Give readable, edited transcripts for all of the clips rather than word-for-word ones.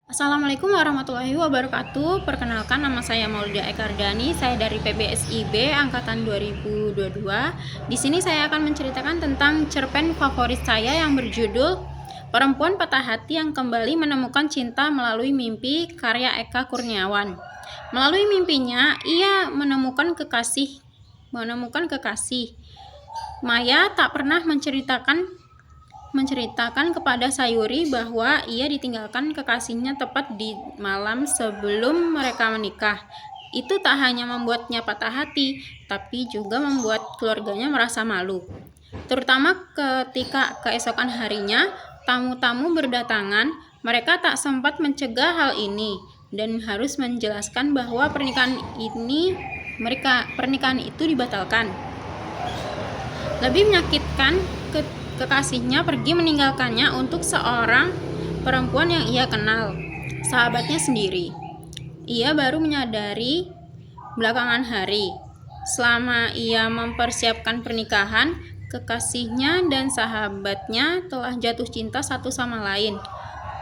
Assalamualaikum warahmatullahi wabarakatuh. Perkenalkan, nama saya Maulida Ekardani. Saya dari PBSIB angkatan 2022. Di sini saya akan menceritakan tentang cerpen favorit saya yang berjudul Perempuan Patah Hati yang Kembali Menemukan Cinta Melalui Mimpi, karya Eka Kurniawan. Melalui mimpinya, ia menemukan kekasih. Maya tak pernah menceritakan kepada Sayuri bahwa ia ditinggalkan kekasihnya tepat di malam sebelum mereka menikah. Itu tak hanya membuatnya patah hati, tapi juga membuat keluarganya merasa malu. Terutama ketika keesokan harinya tamu-tamu berdatangan, mereka tak sempat mencegah hal ini dan harus menjelaskan bahwa pernikahan itu dibatalkan. Lebih menyakitkan, kekasihnya pergi meninggalkannya untuk seorang perempuan yang ia kenal, sahabatnya sendiri. Ia baru menyadari belakangan hari. Selama ia mempersiapkan pernikahan, kekasihnya dan sahabatnya telah jatuh cinta satu sama lain.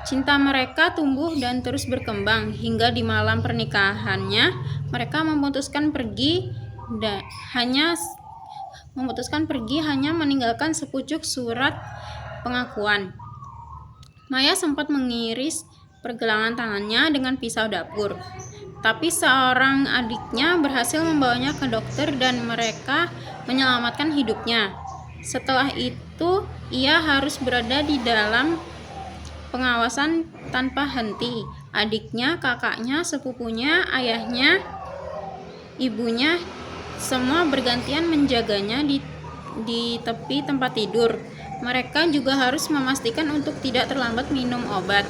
Cinta mereka tumbuh dan terus berkembang hingga di malam pernikahannya mereka memutuskan pergi hanya meninggalkan sepucuk surat pengakuan. Maya sempat mengiris pergelangan tangannya dengan pisau dapur, tapi seorang adiknya berhasil membawanya ke dokter dan mereka menyelamatkan hidupnya. Setelah itu, ia harus berada di dalam pengawasan tanpa henti. Adiknya, kakaknya, sepupunya, ayahnya, ibunya, semua bergantian menjaganya di tepi tempat tidur. Mereka juga harus memastikan untuk tidak terlambat minum obat.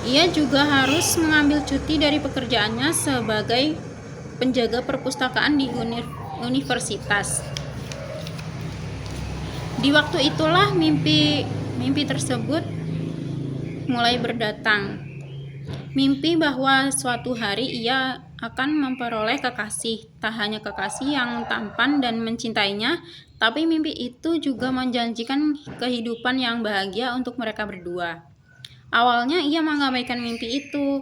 Ia juga harus mengambil cuti dari pekerjaannya sebagai penjaga perpustakaan di universitas. Di waktu itulah mimpi tersebut mulai berdatang. Mimpi bahwa suatu hari ia akan memperoleh kekasih, tak hanya kekasih yang tampan dan mencintainya, tapi mimpi itu juga menjanjikan kehidupan yang bahagia untuk mereka berdua. Awalnya ia mengabaikan mimpi itu,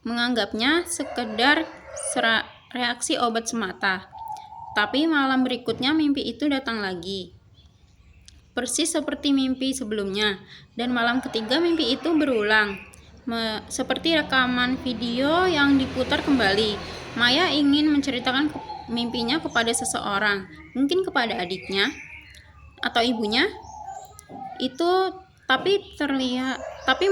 menganggapnya sekedar reaksi obat semata. Tapi malam berikutnya mimpi itu datang lagi, persis seperti mimpi sebelumnya, dan malam ketiga mimpi itu berulang, seperti rekaman video yang diputar kembali. Maya ingin menceritakan mimpinya kepada seseorang, mungkin kepada adiknya atau ibunya. Tapi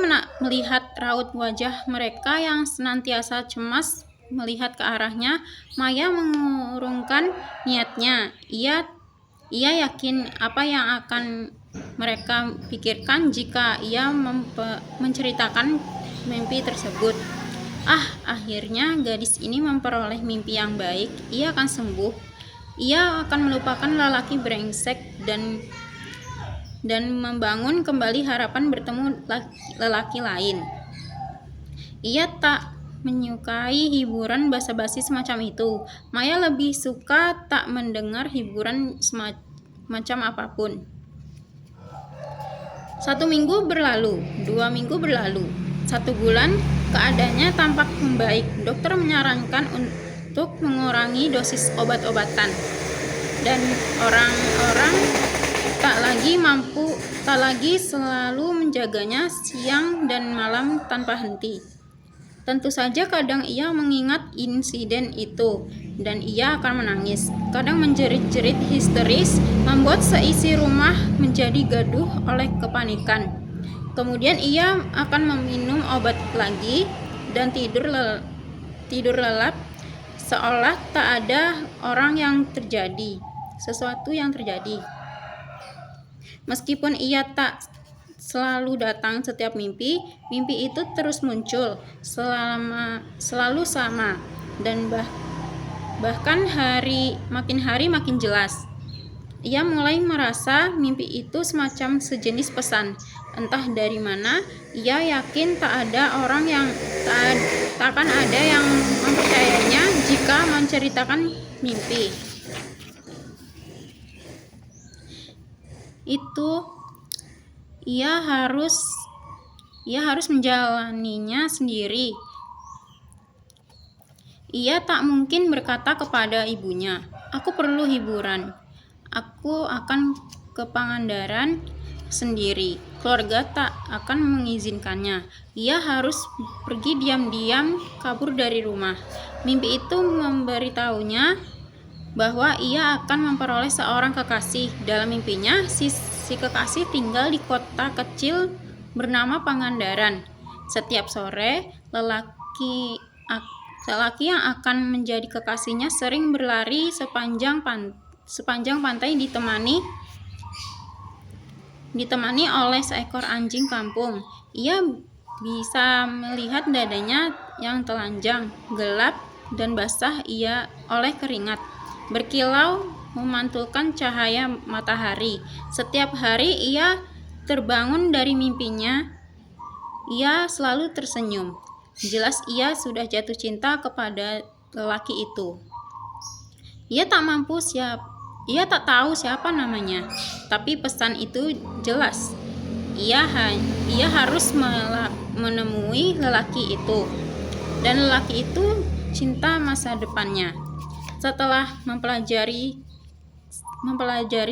melihat raut wajah mereka yang senantiasa cemas melihat ke arahnya, Maya mengurungkan niatnya. Ia yakin apa yang akan mereka pikirkan jika ia menceritakan mimpi tersebut. Akhirnya gadis ini memperoleh mimpi yang baik. Ia akan sembuh. Ia akan melupakan lelaki brengsek dan membangun kembali harapan bertemu lelaki lain. Ia tak menyukai hiburan basa-basi semacam itu. Maya lebih suka tak mendengar hiburan semacam apapun. 1 minggu berlalu, 2 minggu berlalu, 1 bulan, keadaannya tampak membaik. Dokter menyarankan untuk mengurangi dosis obat-obatan, dan orang-orang tak lagi selalu menjaganya siang dan malam tanpa henti. Tentu saja kadang ia mengingat insiden itu, dan ia akan menangis. Kadang menjerit-jerit histeris, membuat seisi rumah menjadi gaduh oleh kepanikan. Kemudian ia akan meminum obat lagi dan tidur lelap, seolah tak ada sesuatu yang terjadi. Meskipun ia tak selalu datang setiap mimpi itu terus muncul, selalu sama, dan bahkan makin hari makin jelas. Ia mulai merasa mimpi itu semacam sejenis pesan, entah dari mana. Ia yakin tak akan ada yang mempercayainya jika menceritakan mimpi itu. Ia harus menjalaninya sendiri. Ia tak mungkin berkata kepada ibunya, "Aku perlu hiburan. Aku akan ke Pangandaran sendiri." Keluarga tak akan mengizinkannya. Ia harus pergi diam-diam kabur dari rumah. Mimpi itu memberitahunya bahwa ia akan memperoleh seorang kekasih. Dalam mimpinya, si kekasih tinggal di kota kecil bernama Pangandaran. Setiap sore, lelaki yang akan menjadi kekasihnya sering berlari sepanjang pantai ditemani oleh seekor anjing kampung. Ia bisa melihat dadanya yang telanjang, gelap, dan basah oleh keringat, berkilau memantulkan cahaya matahari. Setiap hari ia terbangun dari mimpinya, ia selalu tersenyum. Jelas ia sudah jatuh cinta kepada lelaki itu. Ia tak tahu siapa namanya, tapi pesan itu jelas. Ia harus menemui lelaki itu, dan lelaki itu cinta masa depannya. Setelah mempelajari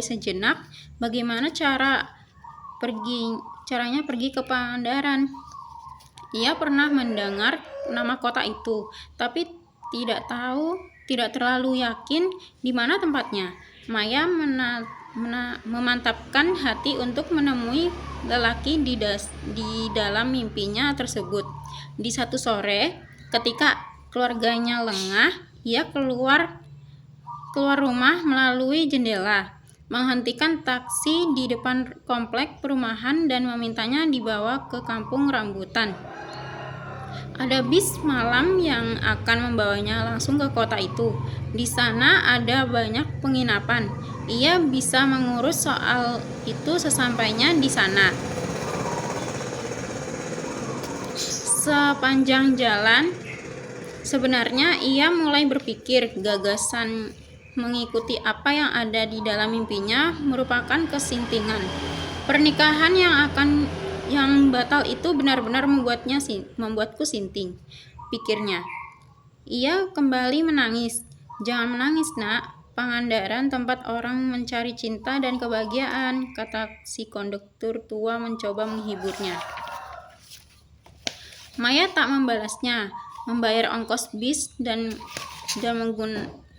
sejenak bagaimana caranya pergi ke Pangandaran. Ia pernah mendengar nama kota itu, tapi tidak terlalu yakin di mana tempatnya. Maya memantapkan hati untuk menemui lelaki di dalam mimpinya tersebut. Di satu sore, ketika keluarganya lengah, ia keluar rumah melalui jendela, menghentikan taksi di depan komplek perumahan dan memintanya dibawa ke kampung rambutan. Ada bis malam yang akan membawanya langsung ke kota itu. Di sana ada banyak penginapan. Ia bisa mengurus soal itu sesampainya di sana. Sepanjang jalan, sebenarnya ia mulai berpikir gagasan mengikuti apa yang ada di dalam mimpinya merupakan kesintingan. Pernikahan yang batal itu benar-benar membuatku sinting, pikirnya. Ia kembali menangis. "Jangan menangis, Nak. Pangandaran tempat orang mencari cinta dan kebahagiaan," kata si konduktur tua mencoba menghiburnya. Maya tak membalasnya, membayar ongkos bis dan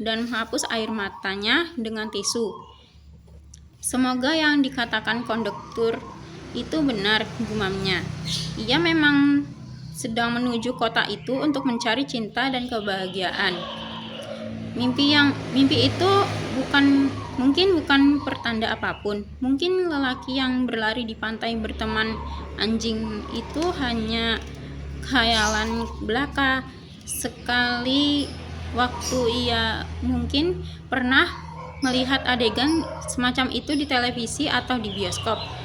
menghapus air matanya dengan tisu. "Semoga yang dikatakan konduktur itu benar," gumamnya. Ia memang sedang menuju kota itu untuk mencari cinta dan kebahagiaan. Mimpi itu mungkin bukan pertanda apapun. Mungkin lelaki yang berlari di pantai berteman anjing itu hanya khayalan belaka. Sekali waktu ia mungkin pernah melihat adegan semacam itu di televisi atau di bioskop.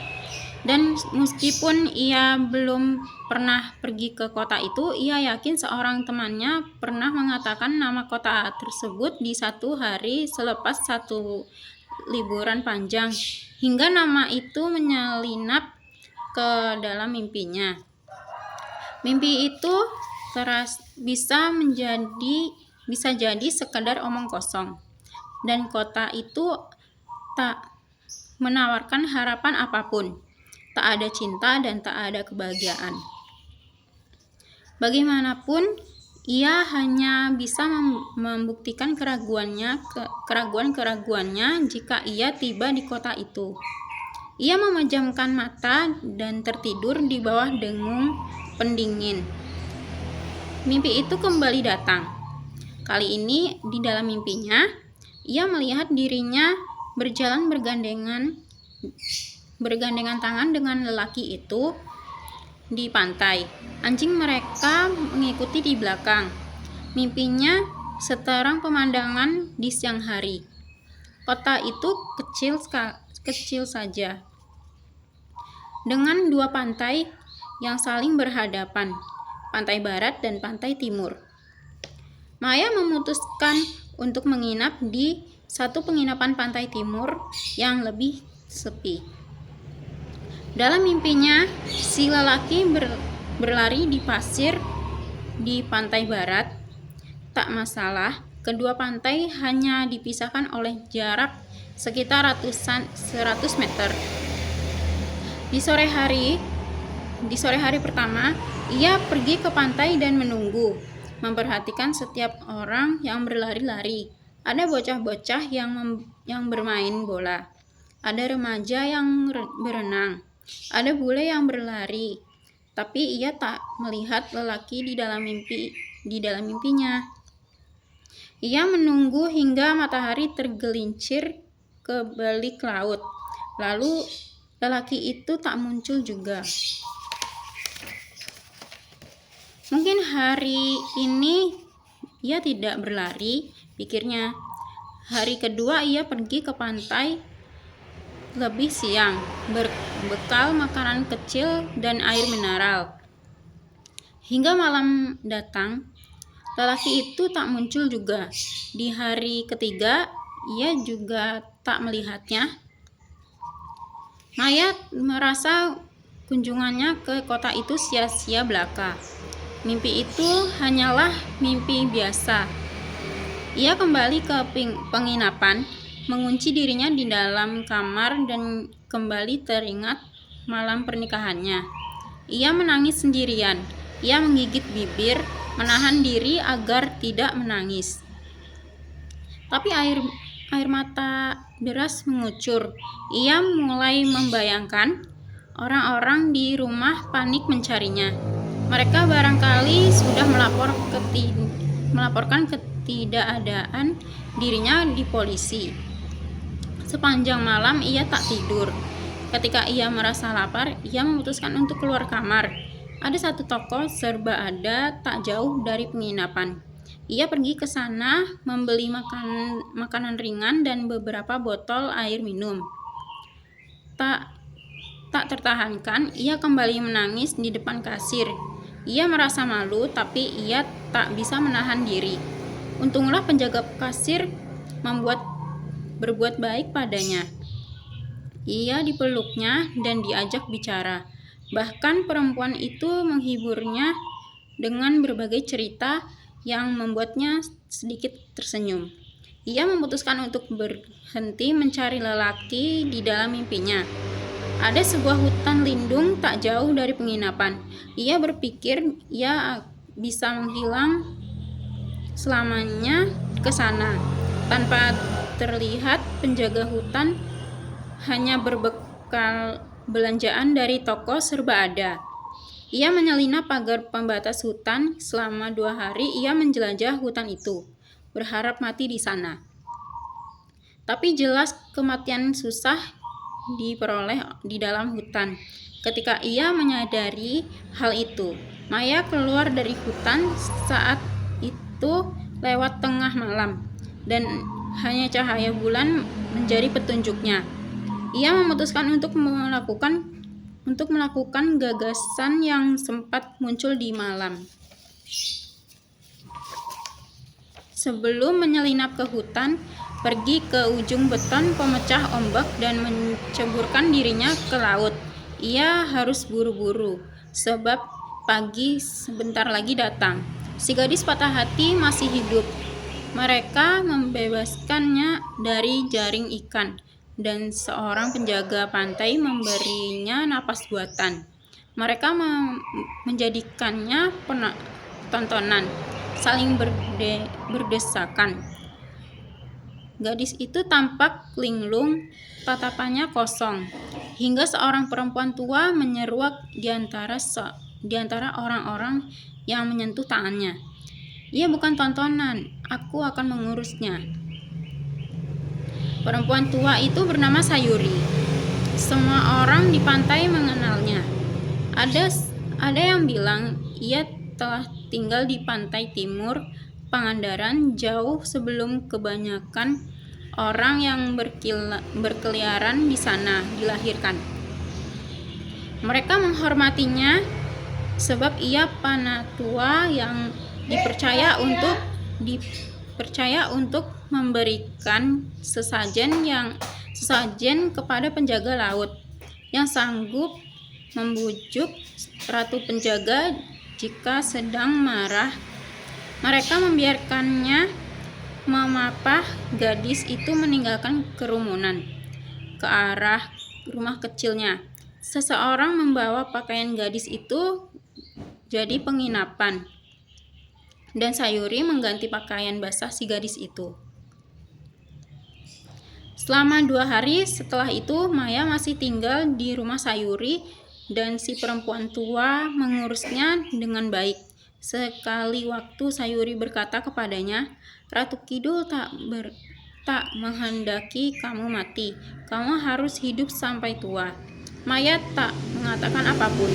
Dan meskipun ia belum pernah pergi ke kota itu, ia yakin seorang temannya pernah mengatakan nama kota tersebut di satu hari selepas satu liburan panjang, hingga nama itu menyelinap ke dalam mimpinya. Mimpi itu bisa jadi sekadar omong kosong, dan kota itu tak menawarkan harapan apapun. Tak ada cinta dan tak ada kebahagiaan. Bagaimanapun, ia hanya bisa membuktikan keraguan-keraguannya jika ia tiba di kota itu. Ia memejamkan mata dan tertidur di bawah dengung pendingin. Mimpi itu kembali datang. Kali ini di dalam mimpinya, ia melihat dirinya berjalan bergandengan tangan dengan lelaki itu di pantai. Anjing mereka mengikuti di belakang. Mimpinya seterang pemandangan di siang hari. Kota itu kecil saja, dengan dua pantai yang saling berhadapan, pantai barat dan pantai timur. Maya memutuskan untuk menginap di satu penginapan pantai timur yang lebih sepi. Dalam mimpinya, si lelaki berlari di pasir di pantai barat. Tak masalah, kedua pantai hanya dipisahkan oleh jarak sekitar 100 meter. Di sore hari pertama, ia pergi ke pantai dan menunggu, memperhatikan setiap orang yang berlari-lari. Ada bocah-bocah yang bermain bola, ada remaja yang berenang, ada bule yang berlari. Tapi ia tak melihat lelaki di dalam mimpinya. Ia menunggu hingga matahari tergelincir ke balik laut. Lalu lelaki itu tak muncul juga. Mungkin hari ini ia tidak berlari, pikirnya. Hari kedua ia pergi ke pantai lebih siang, berbekal makanan kecil dan air mineral. Hingga malam datang, lelaki itu tak muncul juga. Di hari ketiga, ia juga tak melihatnya. Maya merasa kunjungannya ke kota itu sia-sia belaka. Mimpi itu hanyalah mimpi biasa. Ia kembali ke penginapan, mengunci dirinya di dalam kamar dan kembali teringat malam pernikahannya. Ia menangis sendirian. Ia menggigit bibir, menahan diri agar tidak menangis. Tapi air mata deras mengucur. Ia mulai membayangkan orang-orang di rumah panik mencarinya. Mereka barangkali sudah melaporkan ketidakadaan dirinya di polisi. Sepanjang malam ia tak tidur. Ketika ia merasa lapar, ia memutuskan untuk keluar kamar. Ada satu toko serba ada tak jauh dari penginapan. Ia pergi ke sana membeli makanan ringan dan beberapa botol air minum. Tak tertahankan, ia kembali menangis di depan kasir. Ia merasa malu, tapi ia tak bisa menahan diri. Untunglah penjaga kasir berbuat baik padanya. Ia dipeluknya dan diajak bicara. Bahkan perempuan itu menghiburnya dengan berbagai cerita yang membuatnya sedikit tersenyum. Ia memutuskan untuk berhenti mencari lelaki di dalam mimpinya. Ada sebuah hutan lindung tak jauh dari penginapan. Ia berpikir ia bisa menghilang selamanya ke sana. Tanpa terlihat, penjaga hutan hanya berbekal belanjaan dari toko serba ada. Ia menyelinap pagar pembatas hutan. Selama 2 hari ia menjelajah hutan itu, berharap mati di sana. Tapi jelas kematian susah diperoleh di dalam hutan. Ketika ia menyadari hal itu, Maya keluar dari hutan. Saat itu lewat tengah malam, dan hanya cahaya bulan menjadi petunjuknya. Ia memutuskan untuk melakukan gagasan yang sempat muncul di malam. Sebelum menyelinap ke hutan, pergi ke ujung beton pemecah ombak dan menceburkan dirinya ke laut. Ia harus buru-buru, sebab pagi sebentar lagi datang. Si gadis patah hati masih hidup. Mereka membebaskannya dari jaring ikan, dan seorang penjaga pantai memberinya napas buatan. Mereka menjadikannya tontonan, saling berdesakan. Gadis itu tampak linglung, tatapannya kosong, hingga seorang perempuan tua menyeruak di antara orang-orang yang menyentuh tangannya. Ia bukan tontonan, aku akan mengurusnya. Perempuan tua itu bernama Sayuri. Semua orang di pantai mengenalnya. Ada yang bilang ia telah tinggal di pantai timur Pangandaran jauh sebelum kebanyakan orang yang berkeliaran di sana dilahirkan. Mereka menghormatinya sebab ia panatua yang dipercaya untuk memberikan sesajen kepada penjaga laut yang sanggup membujuk ratu penjaga jika sedang marah. Mereka membiarkannya memapah gadis itu meninggalkan kerumunan ke arah rumah kecilnya. Seseorang membawa pakaian gadis itu jadi penginapan, dan Sayuri mengganti pakaian basah si gadis itu. Selama 2 hari setelah itu, Maya masih tinggal di rumah Sayuri dan si perempuan tua mengurusnya dengan baik. Sekali waktu Sayuri berkata kepadanya, "Ratu Kidul tak menghendaki kamu mati. Kamu harus hidup sampai tua." Maya tak mengatakan apapun.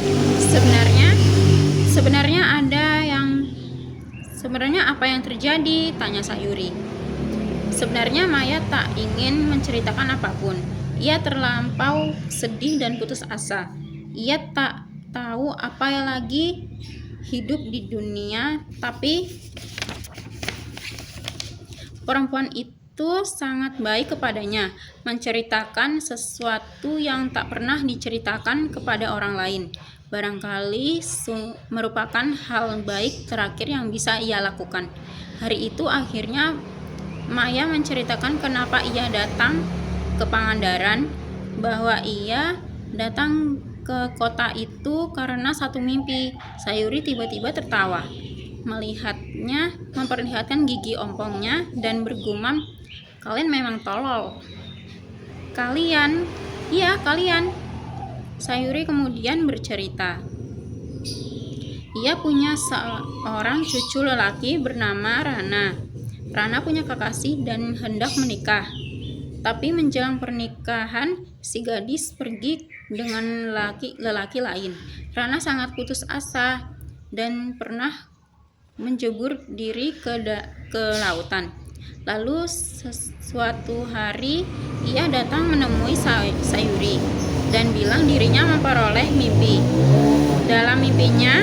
Sebenarnya apa yang terjadi? Tanya Sayuri. Sebenarnya Maya tak ingin menceritakan apapun. Ia terlampau sedih dan putus asa. Ia tak tahu apa lagi hidup di dunia, tapi perempuan itu sangat baik kepadanya, menceritakan sesuatu yang tak pernah diceritakan kepada orang lain. Barangkali merupakan hal baik terakhir yang bisa ia lakukan. Hari itu akhirnya Maya menceritakan kenapa ia datang ke Pangandaran, bahwa ia datang ke kota itu karena satu mimpi. Sayuri tiba-tiba tertawa, melihatnya memperlihatkan gigi ompongnya dan bergumam, "Kalian memang tolol." Kalian. Sayuri kemudian bercerita. Ia punya seorang cucu lelaki bernama Rana. Rana punya kekasih dan hendak menikah. Tapi menjelang pernikahan, si gadis pergi dengan lelaki lain. Rana sangat putus asa dan pernah menjebur diri ke lautan. Lalu suatu hari ia datang menemui Sayuri dan bilang dirinya memperoleh mimpi. Dalam mimpinya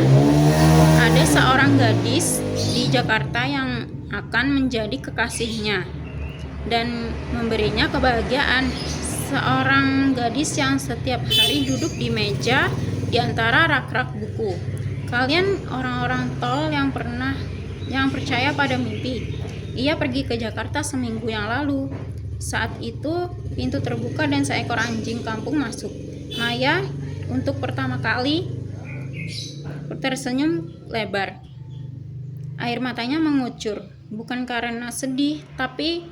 ada seorang gadis di Jakarta yang akan menjadi kekasihnya dan memberinya kebahagiaan. Seorang gadis yang setiap hari duduk di meja di antara rak-rak buku. Kalian orang-orang tol yang percaya pada mimpi. Ia pergi ke Jakarta seminggu yang lalu. Saat itu pintu terbuka dan seekor anjing kampung masuk. Maya untuk pertama kali tersenyum lebar. Air matanya mengucur, bukan karena sedih, tapi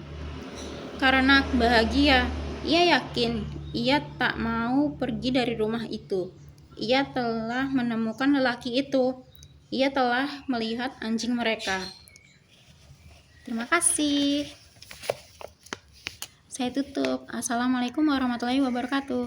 karena bahagia. Ia yakin ia tak mau pergi dari rumah itu. Ia telah menemukan lelaki itu. Ia telah melihat anjing mereka. Terima kasih. Saya tutup. Assalamualaikum warahmatullahi wabarakatuh.